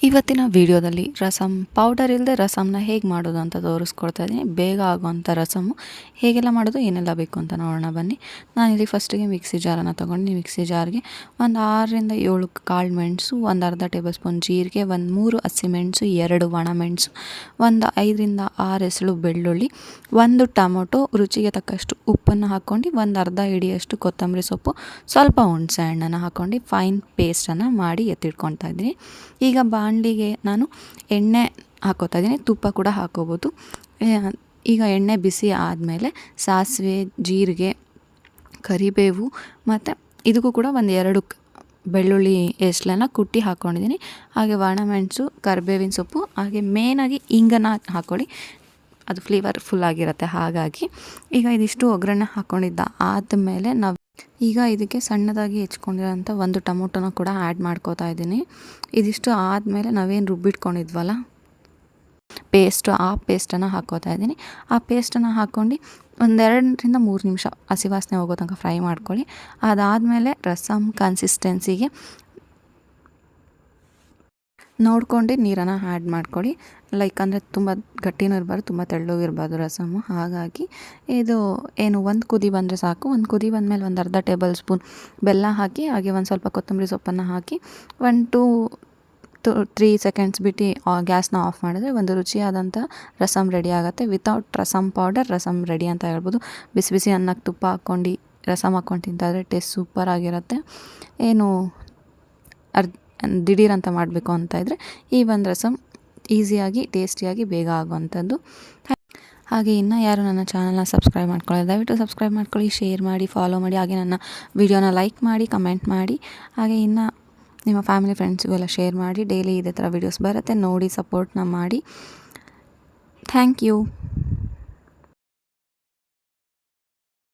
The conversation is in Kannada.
ಇವತ್ತಿನ ವಿಡಿಯೋದಲ್ಲಿ ರಸಮ್ ಪೌಡರ್ ಇಲ್ಲದೆ ರಸಮ್ನ ಹೇಗೆ ಮಾಡೋದು ಅಂತ ತೋರಿಸ್ಕೊಡ್ತಾ ಇದ್ದೀನಿ. ಬೇಗ ಆಗುವಂಥ ರಸಮ್ಮು ಹೇಗೆಲ್ಲ ಮಾಡೋದು, ಏನೆಲ್ಲ ಬೇಕು ಅಂತ ನೋಡೋಣ ಬನ್ನಿ. ನಾನಿಲ್ಲಿ ಫಸ್ಟಿಗೆ ಮಿಕ್ಸಿ ಜಾರನ್ನು ತೊಗೊಂಡು ಮಿಕ್ಸಿ ಜಾರ್ಗೆ ಒಂದು 6ರಿಂದ 7 ಕಾಳು ಮೆಣಸು, ಒಂದು ಅರ್ಧ ಟೇಬಲ್ ಸ್ಪೂನ್ ಜೀರಿಗೆ, ಒಂದು 3 ಹಸಿಮೆಣಸು, 2 ಒಣಮೆಣಸು, ಒಂದು 5ರಿಂದ 6 ಎಸಳು ಬೆಳ್ಳುಳ್ಳಿ, ಒಂದು ಟೊಮೊಟೊ, ರುಚಿಗೆ ತಕ್ಕಷ್ಟು ಉಪ್ಪನ್ನು ಹಾಕ್ಕೊಂಡು, ಒಂದು ಅರ್ಧ ಹಿಡಿಯಷ್ಟು ಕೊತ್ತಂಬರಿ ಸೊಪ್ಪು, ಸ್ವಲ್ಪ ಹುಣಸೆ ಹಣ್ಣನ್ನು ಹಾಕ್ಕೊಂಡು ಫೈನ್ ಪೇಸ್ಟನ್ನು ಮಾಡಿ ಎತ್ತಿಟ್ಕೊತಾ ಇದ್ದೀನಿ. ಈಗ ಬಾಣಲಿಗೆ ನಾನು ಎಣ್ಣೆ ಹಾಕೋತಾ ಇದ್ದೀನಿ, ತುಪ್ಪ ಕೂಡ ಹಾಕೋಬೋದು. ಈಗ ಎಣ್ಣೆ ಬಿಸಿ ಆದಮೇಲೆ ಸಾಸಿವೆ, ಜೀರಿಗೆ, ಕರಿಬೇವು ಮತ್ತು ಇದಕ್ಕೂ ಕೂಡ ಒಂದು 2 ಬೆಳ್ಳುಳ್ಳಿ ಎಸ್ಳನ್ನು ಕುಟ್ಟಿ ಹಾಕ್ಕೊಂಡಿದ್ದೀನಿ. ಹಾಗೆ ಒಣಮೆಣಸು, ಕರಿಬೇವಿನ ಸೊಪ್ಪು, ಹಾಗೆ ಮೇನಾಗಿ ಇಂಗನ್ನು ಹಾಕ್ಕೊಳ್ಳಿ, ಅದು ಫ್ಲೇವರ್ಫುಲ್ ಆಗಿರುತ್ತೆ. ಹಾಗಾಗಿ ಈಗ ಇದಿಷ್ಟು ಒಗ್ಗರಣೆ ಹಾಕ್ಕೊಂಡಿದ್ದ ಆದಮೇಲೆ ಈಗ ಇದಕ್ಕೆ ಸಣ್ಣದಾಗಿ ಹೆಚ್ಕೊಂಡಿರೋಂಥ ಒಂದು ಟೊಮೊಟೊನ ಕೂಡ ಆ್ಯಡ್ ಮಾಡ್ಕೋತಾ ಇದ್ದೀನಿ. ಇದಿಷ್ಟು ಆದಮೇಲೆ ನಾವೇನು ರುಬ್ಬಿಟ್ಕೊಂಡಿದ್ವಲ್ಲ ಪೇಸ್ಟು, ಆ ಪೇಸ್ಟನ್ನು ಹಾಕ್ಕೋತಾ ಇದ್ದೀನಿ. ಆ ಪೇಸ್ಟನ್ನು ಹಾಕ್ಕೊಂಡು ಒಂದು 2ರಿಂದ 3 ನಿಮಿಷ ಹಸಿ ವಾಸನೆ ಹೋಗೋ ತನಕ ಫ್ರೈ ಮಾಡ್ಕೊಳ್ಳಿ. ಅದಾದಮೇಲೆ ರಸಮ್ ಕನ್ಸಿಸ್ಟೆನ್ಸಿಗೆ ನೋಡ್ಕೊಂಡು ನೀರನ್ನು ಆ್ಯಡ್ ಮಾಡ್ಕೊಳ್ಳಿ. ಲೈಕ್ ಅಂದರೆ ತುಂಬ ಗಟ್ಟಿನೂ ಇರಬಾರ್ದು, ತುಂಬ ತೆಳ್ಳಗೂ ಇರಬಾರ್ದು ರಸಮ್ಮು. ಹಾಗಾಗಿ ಇದು ಏನು ಒಂದು ಕುದಿ ಬಂದರೆ ಸಾಕು. ಒಂದು ಕುದಿ ಬಂದಮೇಲೆ ಒಂದು ಅರ್ಧ ಟೇಬಲ್ ಸ್ಪೂನ್ ಬೆಲ್ಲ ಹಾಕಿ, ಹಾಗೆ ಒಂದು ಸ್ವಲ್ಪ ಕೊತ್ತಂಬರಿ ಸೊಪ್ಪನ್ನು ಹಾಕಿ 1 to 3 ಸೆಕೆಂಡ್ಸ್ ಬಿಟ್ಟು ಗ್ಯಾಸ್ನ ಆಫ್ ಮಾಡಿದ್ರೆ ಒಂದು ರುಚಿಯಾದಂಥ ರಸಮ್ ರೆಡಿ ಆಗುತ್ತೆ. Without rasam powder rasam ready ಅಂತ ಹೇಳ್ಬೋದು. ಬಿಸಿ ಬಿಸಿ ಅನ್ನಕ್ಕೆ ತುಪ್ಪ ಹಾಕ್ಕೊಂಡು ರಸಮ್ ಹಾಕ್ಕೊಂಡು ತಿಂತಾಯಿದ್ರೆ ಟೇಸ್ಟ್ ಸೂಪರಾಗಿರುತ್ತೆ. ಏನು ದಿಢೀರ್ ಅಂತ ಮಾಡಬೇಕು ಅಂತ ಇದ್ದರೆ ಈ ಒಂದು ರಸಮ್ ಈಸಿಯಾಗಿ ಟೇಸ್ಟಿಯಾಗಿ ಬೇಗ ಆಗುವಂಥದ್ದು. ಹಾಗೆ ಇನ್ನು ಯಾರು ನನ್ನ ಚಾನಲ್ನ ಸಬ್ಸ್ಕ್ರೈಬ್ ಮಾಡ್ಕೊಳ್ಳಿ, ದಯವಿಟ್ಟು ಸಬ್ಸ್ಕ್ರೈಬ್ ಮಾಡ್ಕೊಳ್ಳಿ, ಶೇರ್ ಮಾಡಿ, ಫಾಲೋ ಮಾಡಿ, ಹಾಗೆ ನನ್ನ ವಿಡಿಯೋನ ಲೈಕ್ ಮಾಡಿ, ಕಮೆಂಟ್ ಮಾಡಿ, ಹಾಗೆ ಇನ್ನು ನಿಮ್ಮ ಫ್ಯಾಮಿಲಿ ಫ್ರೆಂಡ್ಸ್ಗೆಲ್ಲ ಶೇರ್ ಮಾಡಿ. ಡೈಲಿ ಇದೇ ಥರ ವೀಡಿಯೋಸ್ ಬರುತ್ತೆ, ನೋಡಿ ಸಪೋರ್ಟ್ನ ಮಾಡಿ. Thank you.